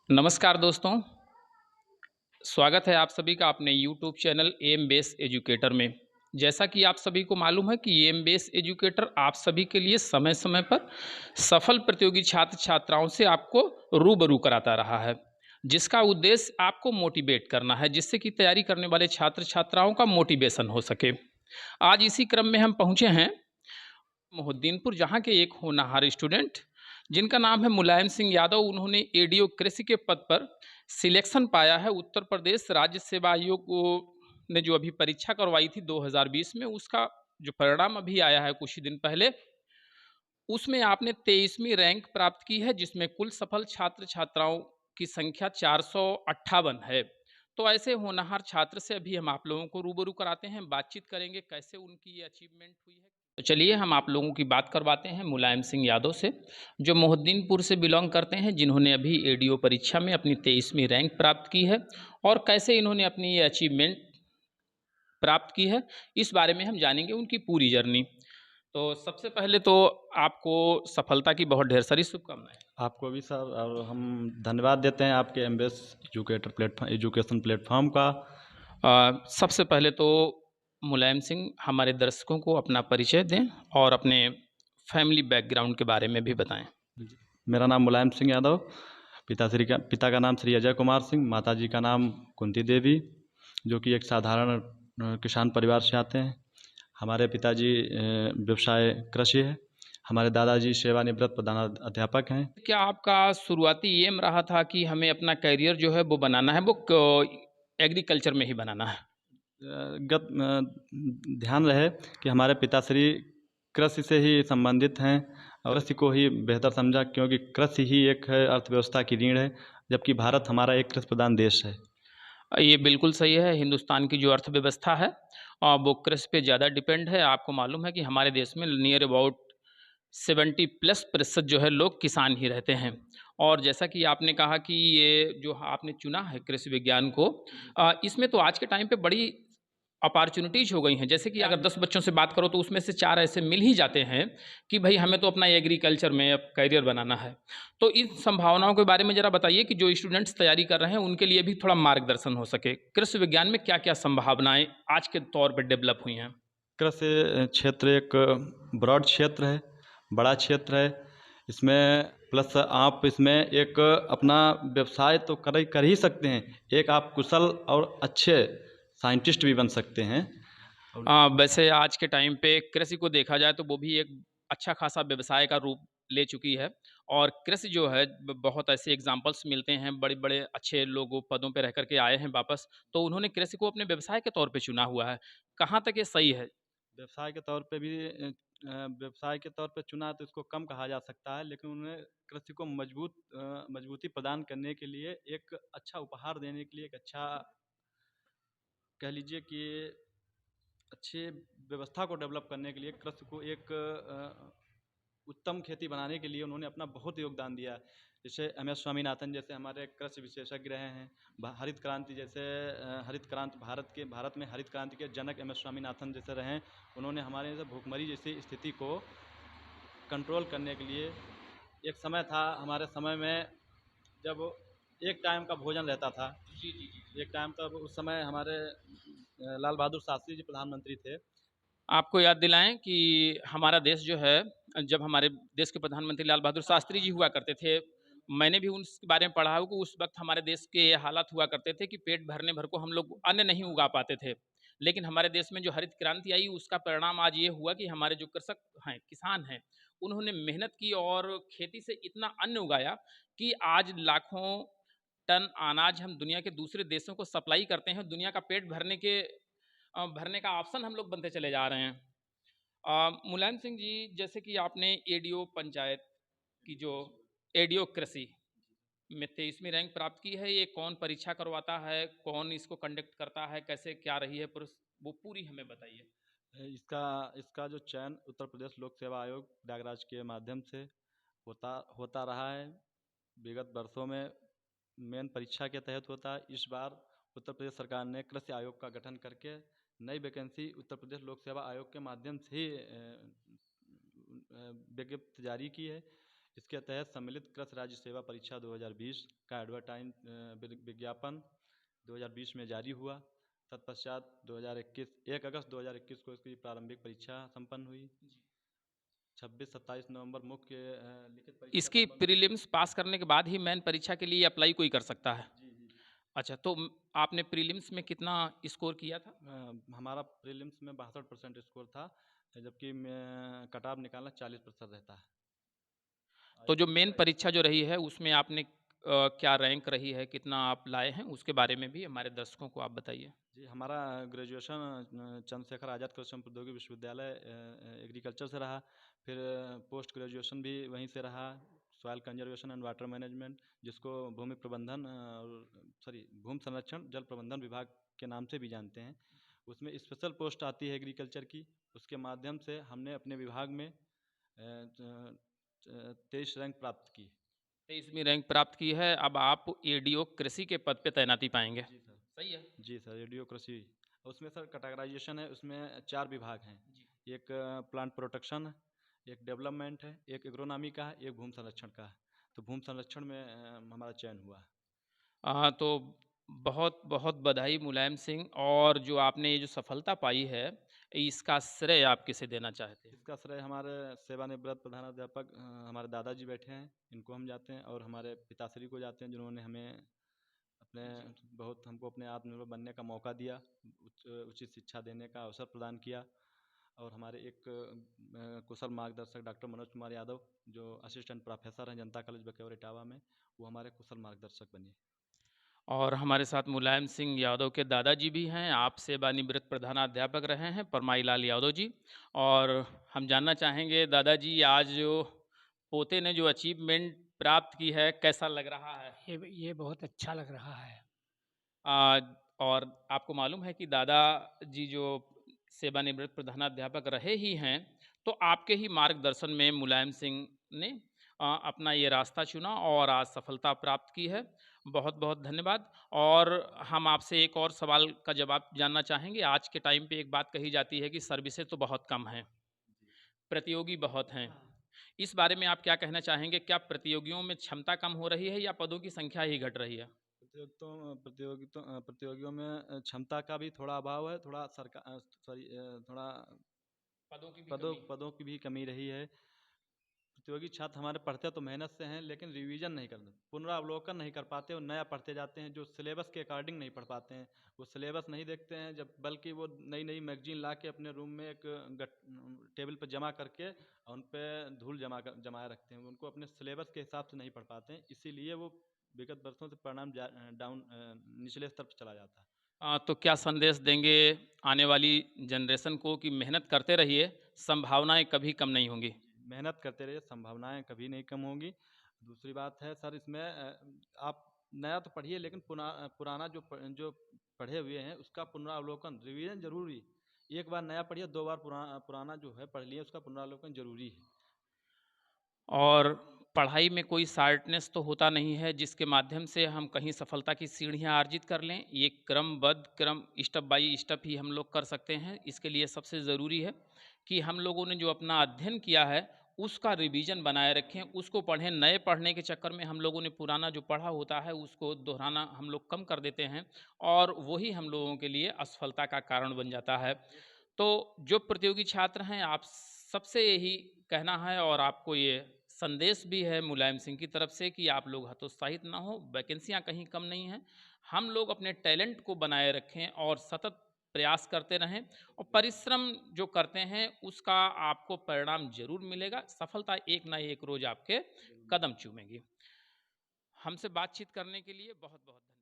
नमस्कार दोस्तों, स्वागत है आप सभी का अपने YouTube channel M base educator में। जैसा कि आप सभी को मालूम है कि एम बेस एजुकेटर आप सभी के लिए समय-समय पर सफल प्रतियोगी छात्र-छात्राओं से आपको रूबरू कराता रहा है, जिसका उद्देश्य आपको मोटिवेट करना है, जिससे कि तैयारी करने वाले छात्र-छात्राओं का मोटिवेशन हो सके। आज इसी क्रम में हम पहुँचे हैं मोहद्दीनपुर, जहाँ के एक होनहार स्टूडेंट जिनका नाम है मुलायम सिंह यादव। उन्होंने एडीओ कृषि के पद पर सिलेक्शन पाया है। उत्तर प्रदेश राज्य सेवा आयोग ने जो अभी परीक्षा करवाई थी 2020 में, उसका जो परिणाम अभी आया है कुछ ही दिन पहले, उसमें आपने 23वीं रैंक प्राप्त की है, जिसमें कुल सफल छात्र छात्राओं की संख्या 458 है। तो ऐसे होनहार छात्र से अभी हम आप लोगों को रूबरू कराते हैं, बातचीत करेंगे कैसे उनकी ये अचीवमेंट हुई है। तो चलिए हम आप लोगों की बात करवाते हैं मुलायम सिंह यादव से, जो मोहद्दीनपुर से बिलोंग करते हैं, जिन्होंने अभी एडीओ परीक्षा में अपनी 23वीं रैंक प्राप्त की है और कैसे इन्होंने अपनी ये अचीवमेंट प्राप्त की है, इस बारे में हम जानेंगे उनकी पूरी जर्नी। तो सबसे पहले तो आपको सफलता की बहुत ढेर सारी शुभकामनाएँ। आपको भी सर, और हम धन्यवाद देते हैं आपके एमबीएस एजुकेशन प्लेटफॉर्म का। सबसे पहले तो मुलायम सिंह हमारे दर्शकों को अपना परिचय दें और अपने फैमिली बैकग्राउंड के बारे में भी बताएँ। मेरा नाम मुलायम सिंह यादव। पिता का नाम श्री अजय कुमार सिंह, माताजी का नाम कुंती देवी, जो कि एक साधारण किसान परिवार से आते हैं। हमारे पिताजी व्यवसाय कृषि है। हमारे दादाजी सेवानिवृत्त प्रधान अध्यापक हैं। क्या आपका शुरुआती एम रहा था कि हमें अपना करियर जो है वो बनाना है, वो एग्रीकल्चर में ही बनाना है? ध्यान रहे कि हमारे पिताश्री कृषि से ही संबंधित हैं और कृषि को ही बेहतर समझा, क्योंकि कृषि ही एक है अर्थव्यवस्था की रीढ़ है, जबकि भारत हमारा एक कृषि प्रधान देश है। ये बिल्कुल सही है। हिंदुस्तान की जो अर्थव्यवस्था है वो कृषि पे ज़्यादा डिपेंड है। आपको मालूम है कि हमारे देश में नियर अबाउट 70+% जो है लोग किसान ही रहते हैं। और जैसा कि आपने कहा कि ये जो आपने चुना है कृषि विज्ञान को, इसमें तो आज के टाइम पे बड़ी अपॉर्च्युनिटीज़ हो गई हैं। जैसे कि अगर 10 बच्चों से बात करो तो उसमें से 4 ऐसे मिल ही जाते हैं कि भई हमें तो अपना एग्रीकल्चर में अब करियर बनाना है। तो इन संभावनाओं के बारे में ज़रा बताइए कि जो स्टूडेंट्स तैयारी कर रहे हैं उनके लिए भी थोड़ा मार्गदर्शन हो सके। कृषि विज्ञान में क्या-क्या संभावनाएँ आज के तौर पे डेवलप हुई हैं? कृषि क्षेत्र एक ब्रॉड क्षेत्र है, बड़ा क्षेत्र है। इसमें प्लस आप इसमें एक अपना व्यवसाय तो कर ही सकते हैं। एक आप कुशल और अच्छे साइंटिस्ट भी बन सकते हैं। वैसे आज के टाइम पे कृषि को देखा जाए तो वो भी एक अच्छा खासा व्यवसाय का रूप ले चुकी है। और कृषि जो है बहुत ऐसे एग्जाम्पल्स मिलते हैं, बड़े बड़े अच्छे लोग पदों पे रह करके आए हैं वापस, तो उन्होंने कृषि को अपने व्यवसाय के तौर पे चुना हुआ है। कहाँ तक ये सही है? व्यवसाय के तौर पे भी व्यवसाय के तौर पे चुना तो इसको कम कहा जा सकता है, लेकिन उन्हें कृषि को मजबूती प्रदान करने के लिए, एक अच्छा उपहार देने के लिए, एक अच्छा कह लीजिए कि अच्छे व्यवस्था को डेवलप करने के लिए, कृषि को एक उत्तम खेती बनाने के लिए उन्होंने अपना बहुत योगदान दिया। जैसे एम.एस. स्वामीनाथन जैसे हमारे कृषि विशेषज्ञ रहे हैं। हरित क्रांति जैसे हरित क्रांति भारत में हरित क्रांति के जनक एम.एस. स्वामीनाथन जैसे रहे हैं। उन्होंने हमारे यहाँ भूखमरी जैसी स्थिति को कंट्रोल करने के लिए, एक समय था हमारे समय में जब एक टाइम का भोजन रहता था। जी, जी, जी। एक टाइम तब उस समय हमारे लाल बहादुर शास्त्री जी प्रधानमंत्री थे। आपको याद दिलाएँ कि हमारा देश जो है, जब हमारे देश के प्रधानमंत्री लाल बहादुर शास्त्री जी हुआ करते थे, मैंने भी उसके बारे में पढ़ा हो कि उस वक़्त हमारे देश के ये हालात हुआ करते थे कि पेट भरने भर को हम लोग अन्न नहीं उगा पाते थे। लेकिन हमारे देश में जो हरित क्रांति आई, उसका परिणाम आज ये हुआ कि हमारे जो कृषक हैं, किसान हैं, उन्होंने मेहनत की और खेती से इतना अन्न उगाया कि आज लाखों टन अनाज हम दुनिया के दूसरे देशों को सप्लाई करते हैं। दुनिया का पेट भरने का ऑप्शन हम लोग बनते चले जा रहे हैं। मुलायम सिंह जी, जैसे कि आपने एडीओ पंचायत की जो एडीओ कृषि में 23वीं रैंक प्राप्त की है, ये कौन परीक्षा करवाता है? कौन इसको कंडक्ट करता है? कैसे क्या रही है वो पूरी हमें बताइए। इसका इसका जो चयन उत्तर प्रदेश लोक सेवा आयोग प्रयागराज के माध्यम से होता होता रहा है। विगत वर्षों में मेन परीक्षा के तहत होता है। इस बार उत्तर प्रदेश सरकार ने कृषि आयोग का गठन करके नई वैकेंसी उत्तर प्रदेश लोक सेवा आयोग के माध्यम से ही विज्ञप्ति जारी की है। इसके तहत सम्मिलित कृषि राज्य सेवा परीक्षा 2020 का एडवर्टाइज विज्ञापन 2020 में जारी हुआ। तत्पश्चात 2021 1 अगस्त 2021 को इसकी प्रारंभिक परीक्षा संपन्न हुई। 26-27 नवंबर मुख्य लिखित परीक्षा इसकी संपन्न हुई। प्रीलिम्स पास करने के बाद ही मेन परीक्षा के लिए अप्लाई कोई कर सकता है? जी जी। अच्छा, तो आपने प्रीलिम्स में कितना स्कोर किया था? हमारा प्रीलिम्स में 62% स्कोर था, जबकि मैं कट ऑफ निकालना 40% रहता है। तो जो मेन परीक्षा जो रही है उसमें आपने क्या रैंक रही है, कितना आप लाए हैं, उसके बारे में भी हमारे दर्शकों को आप बताइए। जी, हमारा ग्रेजुएशन चंद्रशेखर आज़ाद कृषि प्रौद्योगिकी विश्वविद्यालय एग्रीकल्चर से रहा। फिर पोस्ट ग्रेजुएशन भी वहीं से रहा, soil conservation and water management, जिसको भूमि प्रबंधन भूमि संरक्षण जल प्रबंधन विभाग के नाम से भी जानते हैं। उसमें स्पेशल पोस्ट आती है एग्रीकल्चर की, उसके माध्यम से हमने अपने विभाग में 23 रैंक प्राप्त की। 23वीं रैंक प्राप्त की है। अब आप एडीओ कृषि के पद पे तैनाती पाएंगे। जी सर। सही है। जी सर, रेडियो कृषि। उसमें सर कैटेगराइजेशन है, उसमें 4 विभाग हैं। जी। एक प्लांट प्रोटेक्शन है, एक डेवलपमेंट है, एक एग्रोनॉमी का है, एक भूमि संरक्षण का है। तो भूमि संरक्षण में हमारा चयन हुआ। तो बहुत बहुत बधाई मुलायम सिंह। और जो आपने ये जो सफलता पाई है, इसका श्रेय आप किसे देना चाहते हैं? इसका श्रेय हमारे सेवानिवृत्त प्रधानाध्यापक हमारे दादाजी बैठे हैं, इनको हम जाते हैं, और हमारे पिताश्री को जाते हैं, जिन्होंने हमें अपने बहुत हमको अपने आत्मनिर्भर बनने का मौका दिया, उचित शिक्षा देने का अवसर प्रदान किया। और हमारे एक कुशल मार्गदर्शक डॉक्टर मनोज कुमार यादव, जो असिस्टेंट प्रोफेसर हैं जनता कॉलेज बकेवर इटावा में, वो हमारे कुशल मार्गदर्शक बने। और हमारे साथ मुलायम सिंह यादव के दादाजी भी हैं, आप सेवानिवृत्त प्रधानाध्यापक रहे हैं, परमाई लाल यादव जी। और हम जानना चाहेंगे दादाजी, आज जो पोते ने जो अचीवमेंट प्राप्त की है, कैसा लग रहा है? ये बहुत अच्छा लग रहा है। आ, और आपको मालूम है कि दादाजी जो सेवानिवृत्त प्रधानाध्यापक रहे ही हैं, तो आपके ही मार्गदर्शन में मुलायम सिंह ने अपना ये रास्ता चुना और आज सफलता प्राप्त की है। बहुत बहुत धन्यवाद। और हम आपसे एक और सवाल का जवाब जानना चाहेंगे। आज के टाइम पे एक बात कही जाती है कि सर्विसेज तो बहुत कम हैं, प्रतियोगी बहुत हैं। इस बारे में आप क्या कहना चाहेंगे? क्या प्रतियोगियों में क्षमता कम हो रही है या पदों की संख्या ही घट रही है? प्रतियोगियों में क्षमता का भी थोड़ा अभाव है, थोड़ा थोड़ा पदों की भी कमी रही है। प्रतियोगी छात्र हमारे पढ़ते तो मेहनत से हैं, लेकिन रिवीजन नहीं करते, पुनरावलोकन नहीं कर पाते, और नया पढ़ते जाते हैं, जो सिलेबस के अकॉर्डिंग नहीं पढ़ पाते हैं। वो सिलेबस नहीं देखते हैं, जब बल्कि वो नई नई मैगजीन ला के अपने रूम में टेबल पर जमा करके उन पर धूल जमाए रखते हैं। उनको अपने सिलेबस के हिसाब से नहीं पढ़ पाते हैं, इसीलिए वो विगत वर्षों से परिणाम डाउन निचले स्तर पर चला जाता है। तो क्या संदेश देंगे आने वाली जनरेशन को कि मेहनत करते रहिए, संभावनाएं कभी कम नहीं होंगी? मेहनत करते रहिए, संभावनाएं कभी नहीं कम होंगी। दूसरी बात है सर, इसमें आप नया तो पढ़िए, लेकिन पुराना जो पढ़े हुए हैं उसका पुनरावलोकन, रिवीजन जरूरी। एक बार नया पढ़िए, 2 बार पुराना जो है पढ़ लिए, उसका पुनरावलोकन जरूरी है। और पढ़ाई में कोई शार्टनेस तो होता नहीं है जिसके माध्यम से हम कहीं सफलता की सीढ़ियां अर्जित कर लें। ये क्रमबद्ध क्रम स्टेप बाय स्टेप ही हम लोग कर सकते हैं। इसके लिए सबसे ज़रूरी है कि हम लोगों ने जो अपना अध्ययन किया है उसका रिवीजन बनाए रखें, उसको पढ़ें। नए पढ़ने के चक्कर में हम लोगों ने पुराना जो पढ़ा होता है उसको दोहराना हम लोग कम कर देते हैं, और वही हम लोगों के लिए असफलता का कारण बन जाता है। तो जो प्रतियोगी छात्र हैं, आप सबसे यही कहना है, और आपको ये संदेश भी है मुलायम सिंह की तरफ से कि आप लोग हतोत्साहित ना हो। वैकेंसियां कहीं कम नहीं हैं। हम लोग अपने टैलेंट को बनाए रखें और सतत प्रयास करते रहें, और परिश्रम जो करते हैं उसका आपको परिणाम जरूर मिलेगा। सफलता एक ना एक रोज आपके कदम चूमेगी। हमसे बातचीत करने के लिए बहुत बहुत धन्यवाद।